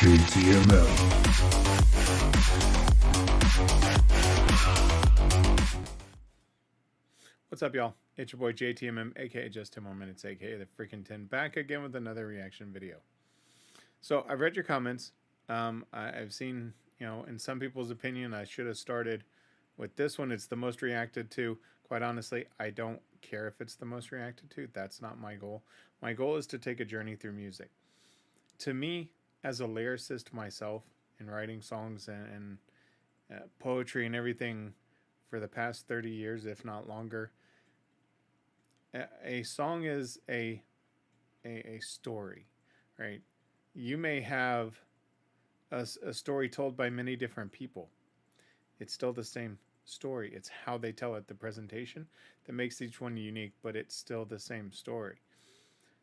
JTMM. What's up, y'all? It's your boy JTMM, aka Just 10 More Minutes, aka the freaking 10, back again with another reaction video. So I've read your comments. I've seen, in some people's opinion, I should have started with this one. It's the most reacted to. Quite honestly, I don't care if it's the most reacted to. That's not my goal. My goal is to take a journey through music. To me, as a lyricist myself, in writing songs and poetry and everything for the past 30 years, if not longer, a song is a story, right? You may have a story told by many different people. It's still the same story. It's how they tell it, the presentation, that makes each one unique, but it's still the same story.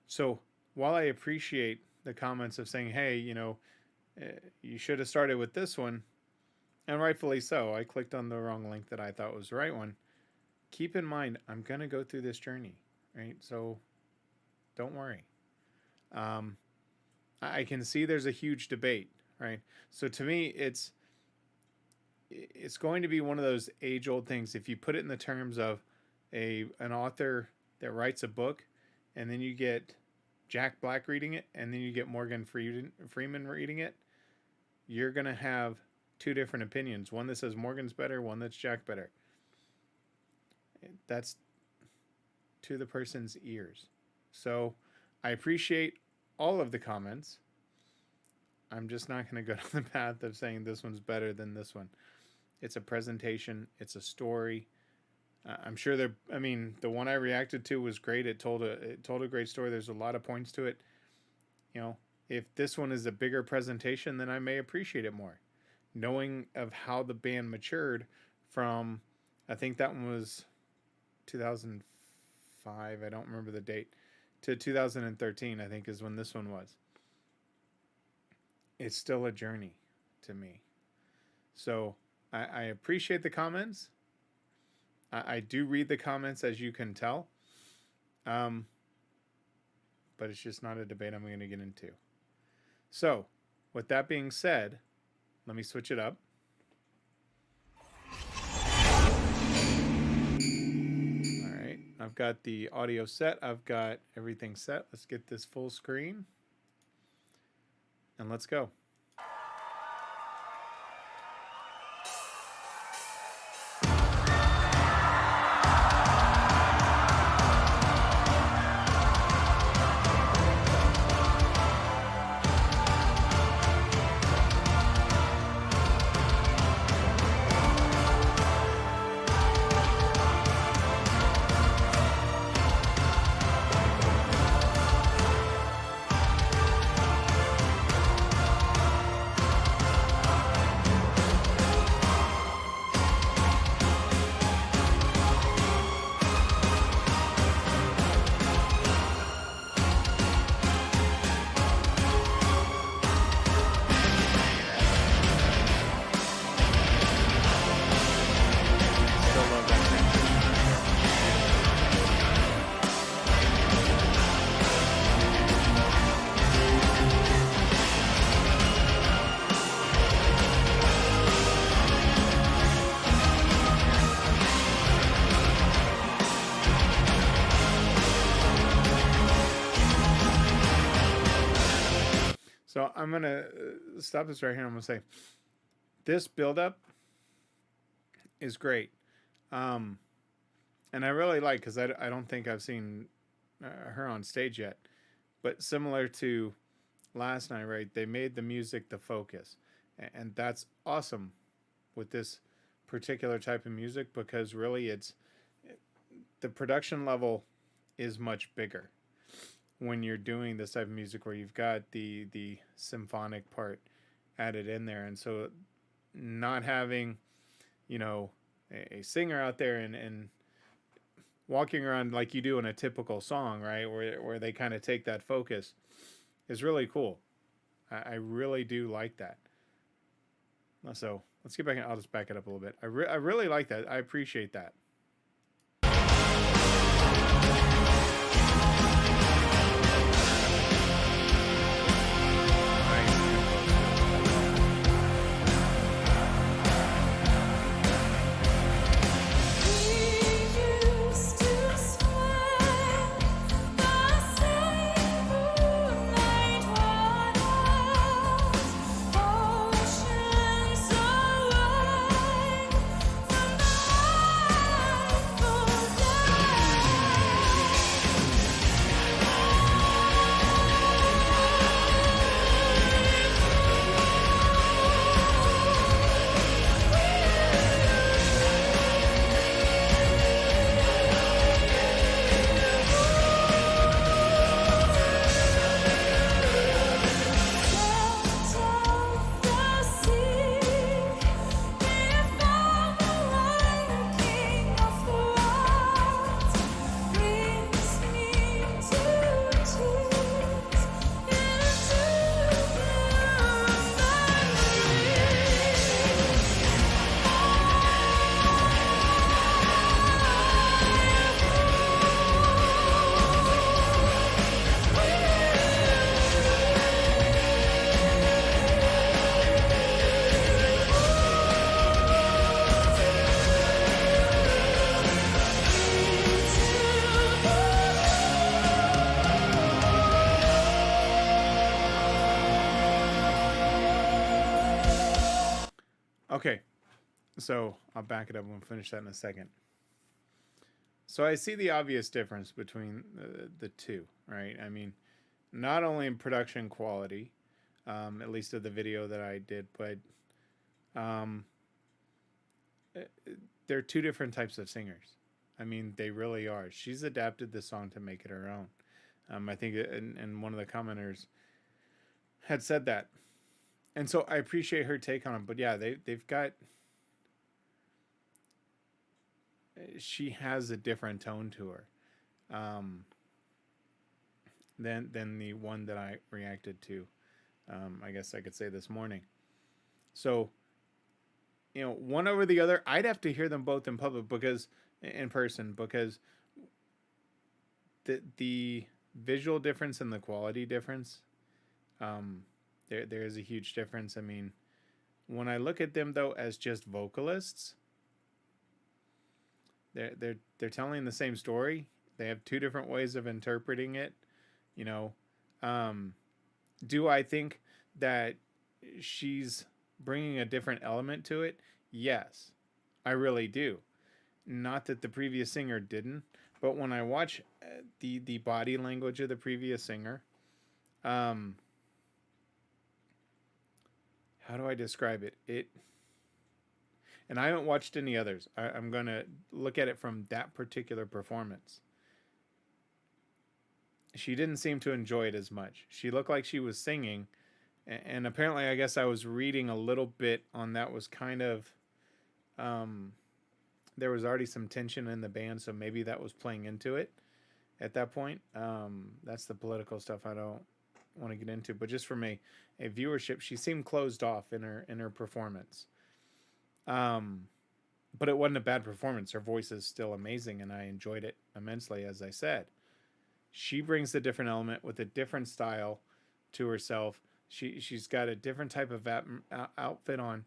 So while I appreciate the comments of saying, hey, you should have started with this one, and rightfully so, I clicked on the wrong link that I thought was the right one. Keep in mind, I'm going to go through this journey, right? So don't worry. I can see there's a huge debate, right? So to me, it's going to be one of those age-old things. If you put it in the terms of an author that writes a book, and then you get Jack Black reading it, and then you get Morgan Freeman reading it, you're going to have two different opinions. One that says Morgan's better, one that's Jack better. That's to the person's ears. So I appreciate all of the comments. I'm just not going to go down the path of saying this one's better than this one. It's a presentation. It's a story. I'm sure the one I reacted to was great. It told a great story. There's a lot of points to it. If this one is a bigger presentation, then I may appreciate it more. Knowing of how the band matured from, I think that one was 2005, I don't remember the date, to 2013, I think is when this one was. It's still a journey to me. So I appreciate the comments. I do read the comments, as you can tell. But it's just not a debate I'm going to get into. So with that being said, let me switch it up. All right, I've got the audio set. I've got everything set. Let's get this full screen. And let's go. So I'm going to stop this right here. I'm going to say this buildup is great. And I really like, because I don't think I've seen her on stage yet. But similar to last night, right? They made the music the focus. And that's awesome with this particular type of music, because really the production level is much bigger when you're doing this type of music where you've got the symphonic part added in there. And so not having, a singer out there and walking around like you do in a typical song, right, where they kind of take that focus, is really cool. I really do like that. So let's get back in. I'll just back it up a little bit. I really like that. I appreciate that. Nice. Okay, so I'll back it up and we'll finish that in a second. So I see the obvious difference between the two, right? I mean, not only in production quality, at least of the video that I did, but um, they're two different types of singers. I mean, they really are. She's adapted the song to make it her own. I think, and one of the commenters had said that, and so I appreciate her take on it. But yeah, they've got. She has a different tone to her, than the one that I reacted to. I guess I could say this morning. So, one over the other, I'd have to hear them both in public because in person because the visual difference and the quality difference, there is a huge difference. I mean, when I look at them though as just vocalists, they're telling the same story. They have two different ways of interpreting it. You know, do I think that she's bringing a different element to it? Yes, I really do. Not that the previous singer didn't, but when I watch the body language of the previous singer, how do I describe it? And I haven't watched any others. I'm going to look at it from that particular performance. She didn't seem to enjoy it as much. She looked like she was singing, and apparently I guess I was reading a little bit on that was kind of, there was already some tension in the band, so maybe that was playing into it at that point. That's the political stuff I don't want to get into, but just from a viewership, she seemed closed off in her performance. But it wasn't a bad performance. Her voice is still amazing, and I enjoyed it immensely, as I said. She brings a different element with a different style to herself. She's got a different type of outfit on,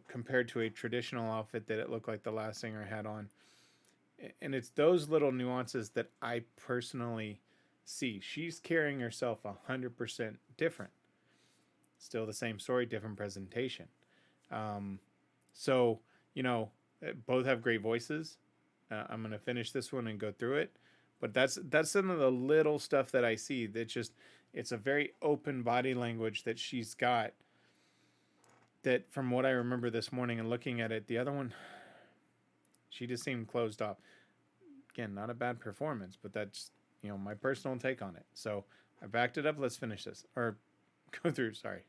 compared to a traditional outfit that it looked like the last singer had on. And it's those little nuances that I personally see. She's carrying herself 100% different. Still the same story, different presentation. So, both have great voices. I'm going to finish this one and go through it. But that's some of the little stuff that I see. It's a very open body language that she's got. That from what I remember this morning and looking at it, the other one, she just seemed closed off. Again, not a bad performance, but that's, my personal take on it. So I backed it up. Let's finish this. Or go through, sorry.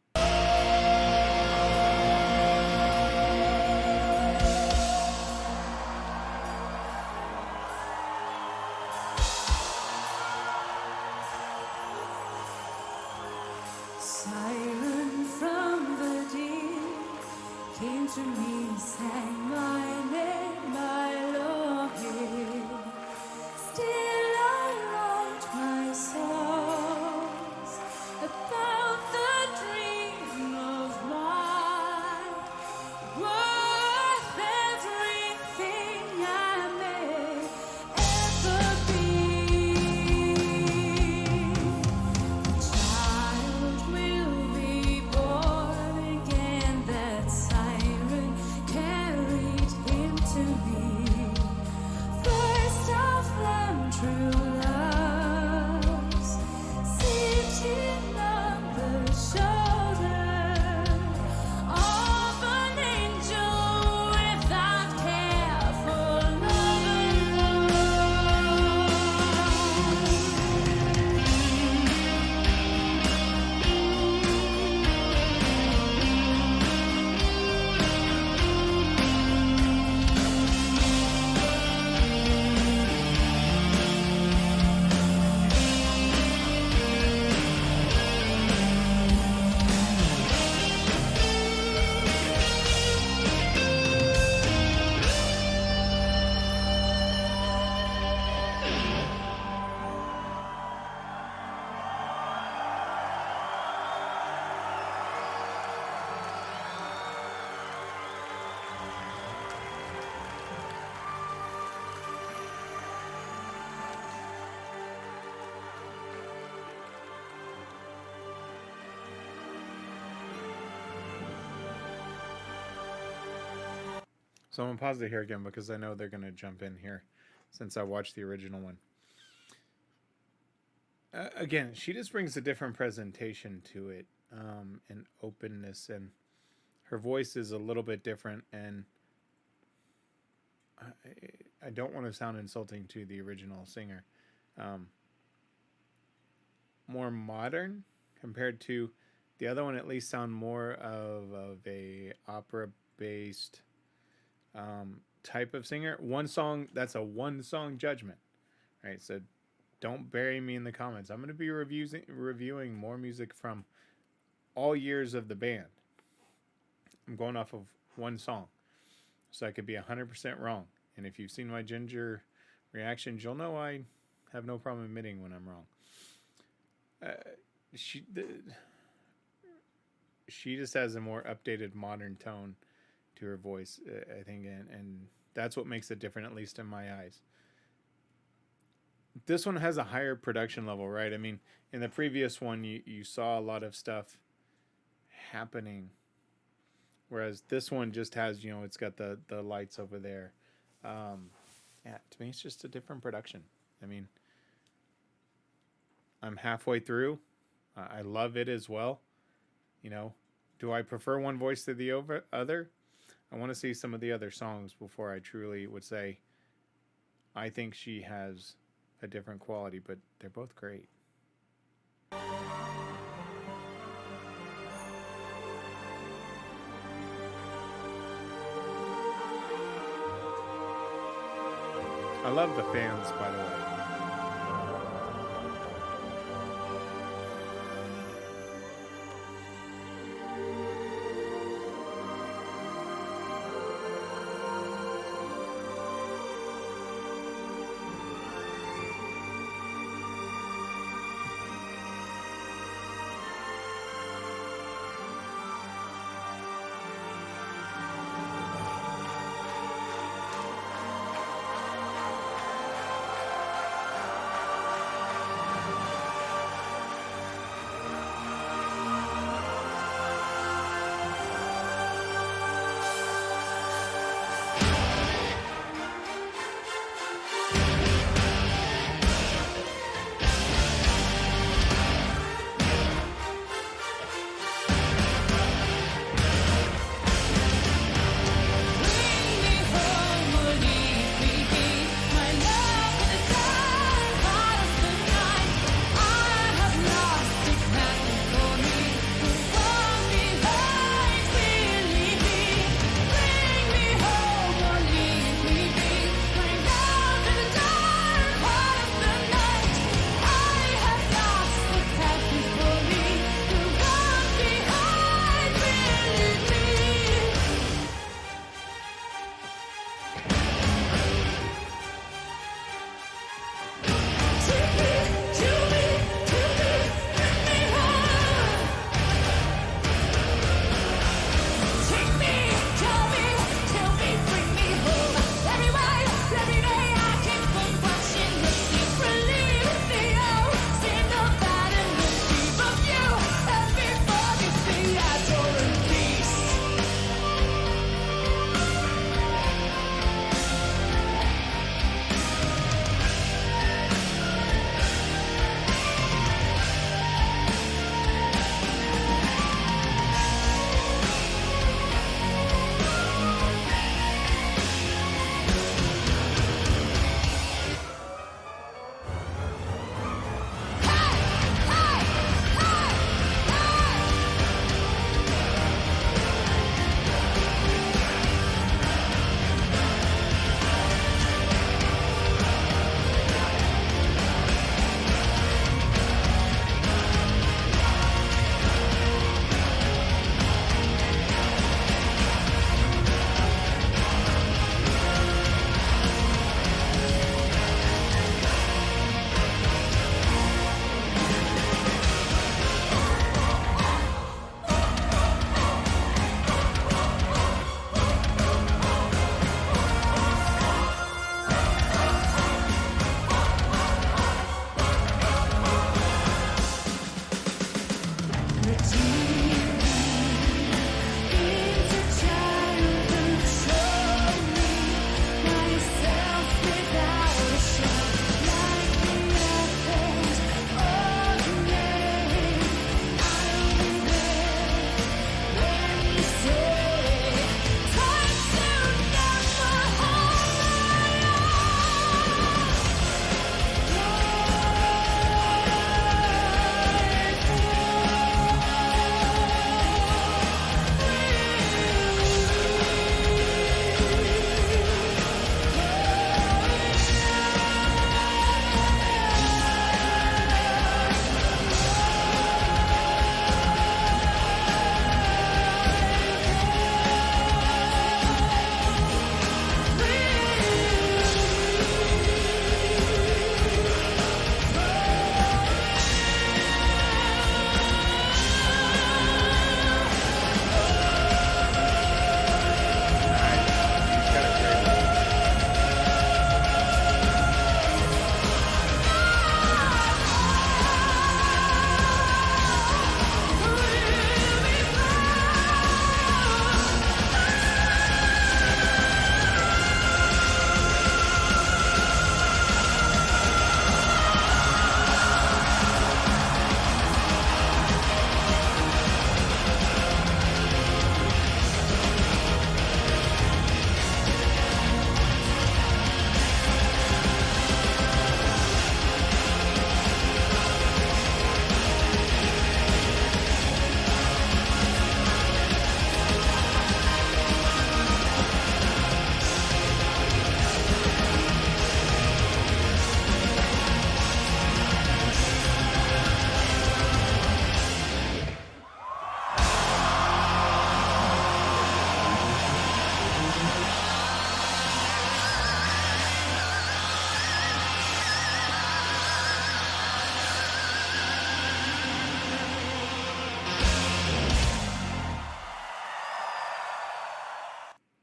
Siren from the deep came to me, sang my name, my Lord. Still I wrote my songs about the dream of mine, worth everything I may ever be. Child will be born again, that siren carried him to me. So I'm gonna pause it here again because I know they're gonna jump in here, since I watched the original one. Again, she just brings a different presentation to it, and openness, and her voice is a little bit different. And I don't want to sound insulting to the original singer. Um, More modern compared to the other one. At least sound more of a opera based type of singer. One song, that's a one song judgment, right? So don't bury me in the comments. I'm going to be reviewing more music from all years of the band. I'm going off of one song, so I could be 100% wrong. And if you've seen my Ginger reactions, you'll know I have no problem admitting when I'm wrong. She she just has a more updated, modern tone to her voice, I think, and that's what makes it different, at least in my eyes. This one has a higher production level, right? I mean, in the previous one, you saw a lot of stuff happening, whereas this one just has, it's got the lights over there. Yeah, to me, it's just a different production. I mean, I'm halfway through. I love it as well. You know, do I prefer one voice to the other? I want to see some of the other songs before I truly would say I think she has a different quality, but they're both great. I love the fans, by the way.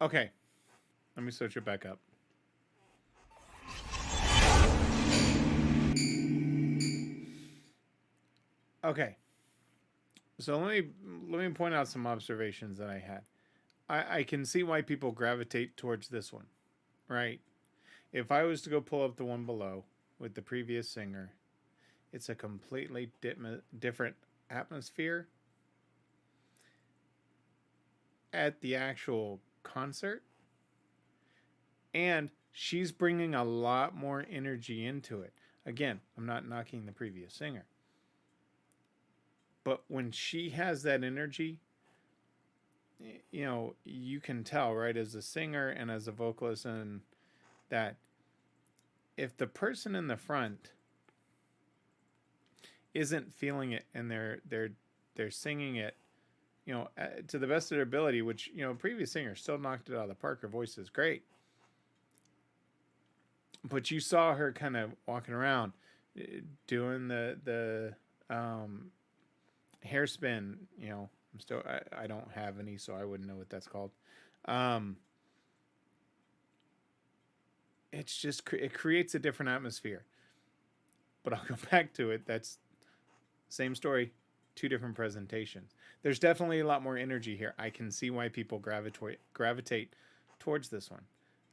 Okay, let me switch it back up. Okay, so let me point out some observations that I had. I can see why people gravitate towards this one, right? If I was to go pull up the one below with the previous singer, it's a completely different atmosphere at the actual concert, and she's bringing a lot more energy into it. Again, I'm not knocking the previous singer, but when she has that energy, you can tell, right, as a singer and as a vocalist, and that if the person in the front isn't feeling it and they're singing it, to the best of their ability, which previous singer still knocked it out of the park. Her voice is great, but you saw her kind of walking around, doing the hair spin. I don't have any, so I wouldn't know what that's called. Um, it's just it creates a different atmosphere. But I'll go back to it. That's same story, two different presentations. There's definitely a lot more energy here. I can see why people gravitate towards this one.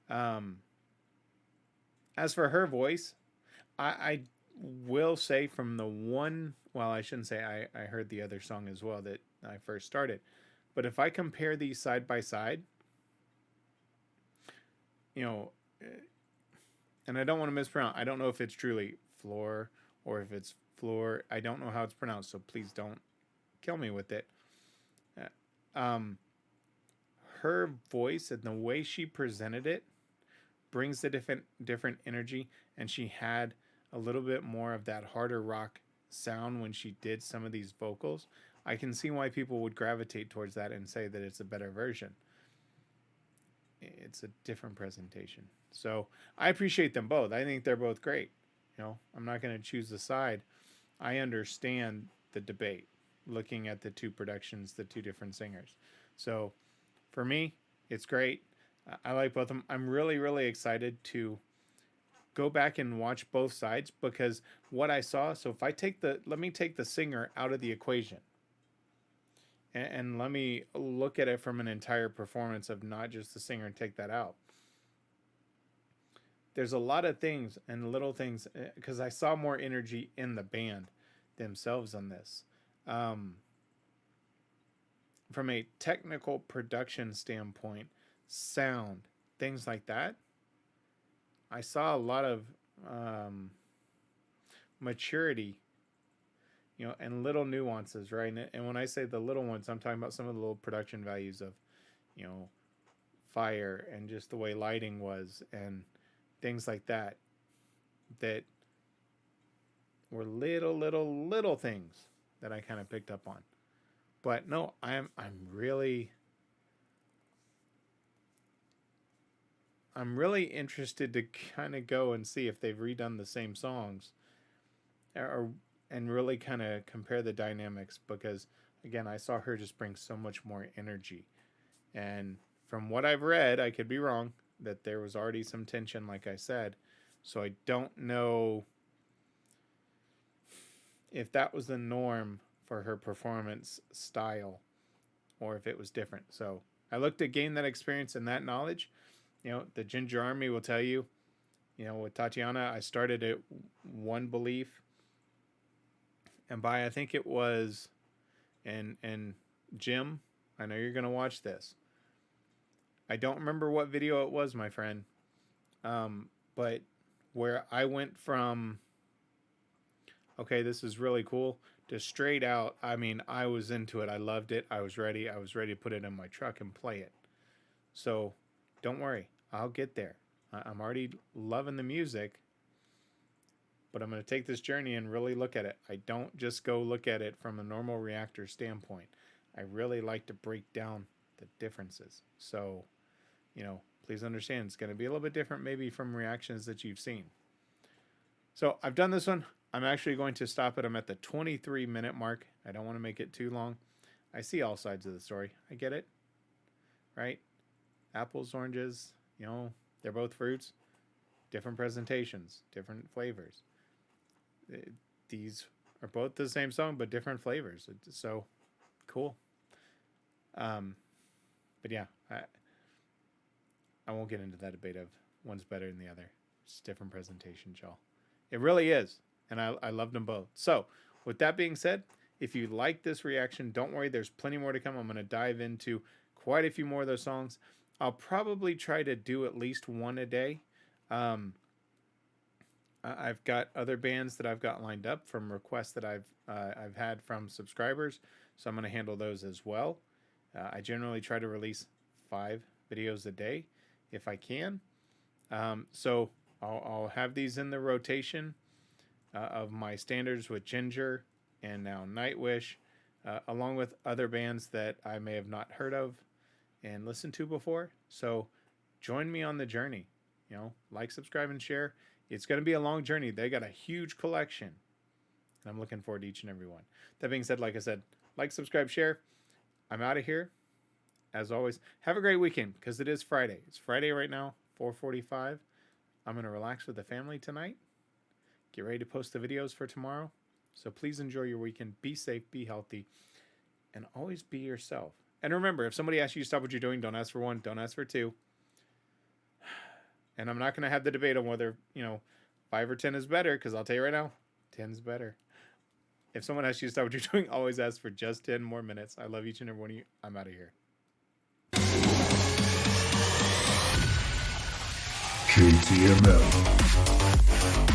Um, as for her voice, I will say from the one, well, I shouldn't say I heard the other song as well that I first started. But if I compare these side by side, you know, and I don't want to mispronounce, I don't know if it's truly floor or if it's floor. I don't know how it's pronounced, so please don't kill me with it. Um, her voice and the way she presented it brings the different energy, and she had a little bit more of that harder rock sound when she did some of these vocals. I can see why people would gravitate towards that and say that it's a better version. It's a different presentation. So I appreciate them both. I think they're both great. I'm not going to choose a side. I understand the debate looking at the two productions, the two different singers. So for me, it's great. I like both of them. I'm really, really excited to go back and watch both sides, because what I saw, so if I let me take the singer out of the equation, and let me look at it from an entire performance of not just the singer and take that out. There's a lot of things and little things, because I saw more energy in the band themselves on this. From a technical production standpoint, sound, things like that, I saw a lot of maturity, and little nuances, right? And when I say the little ones, I'm talking about some of the little production values of, you know, fire and just the way lighting was and things like that, that were little things that I kind of picked up on. But no, I'm really interested to kind of go and see if they've redone the same songs, or and really kind of compare the dynamics, because again, I saw her just bring so much more energy. And from what I've read, I could be wrong, that there was already some tension, like I said. So I don't know if that was the norm for her performance style or if it was different. So I looked to gain that experience and that knowledge. The Ginger Army will tell you, with Tatiana, I started at One Belief, and by I think it was, and Jim, I know you're gonna watch this. I don't remember what video it was, my friend, but where I went from, okay, this is really cool, to straight out. I mean, I was into it. I loved it. I was ready. I was ready to put it in my truck and play it. So don't worry, I'll get there. I'm already loving the music, but I'm going to take this journey and really look at it. I don't just go look at it from a normal reactor standpoint. I really like to break down the differences. So, please understand, it's going to be a little bit different maybe from reactions that you've seen. So I've done this one. I'm actually going to stop it. I'm at the 23-minute mark. I don't want to make it too long. I see all sides of the story. I get it, right? apples, oranges, they're both fruits, different presentations, different flavors. These are both the same song, but different flavors. It's so cool. But yeah, I won't get into that debate of one's better than the other. It's different presentations, y'all. It really is. And I loved them both. So, with that being said, if you like this reaction, don't worry. There's plenty more to come. I'm going to dive into quite a few more of those songs. I'll probably try to do at least one a day. I've got other bands that I've got lined up from requests that I've had from subscribers. So I'm going to handle those as well. I generally try to release 5 videos a day if I can. So I'll have these in the rotation of my standards with Ginger and now Nightwish, along with other bands that I may have not heard of and listened to before. So join me on the journey. Like, subscribe, and share. It's going to be a long journey. They got a huge collection, and I'm looking forward to each and every one. That being said, like I said, like, subscribe, share. I'm out of here. As always, have a great weekend, because it is Friday. It's Friday right now, 4:45. I'm going to relax with the family tonight. Get ready to post the videos for tomorrow. So please enjoy your weekend. Be safe, be healthy, and always be yourself. And remember, if somebody asks you to stop what you're doing, don't ask for 1, don't ask for 2. And I'm not going to have the debate on whether, 5 or 10 is better, because I'll tell you right now, 10's better. If someone asks you to stop what you're doing, always ask for just 10 more minutes. I love each and every one of you. I'm out of here. JTMM.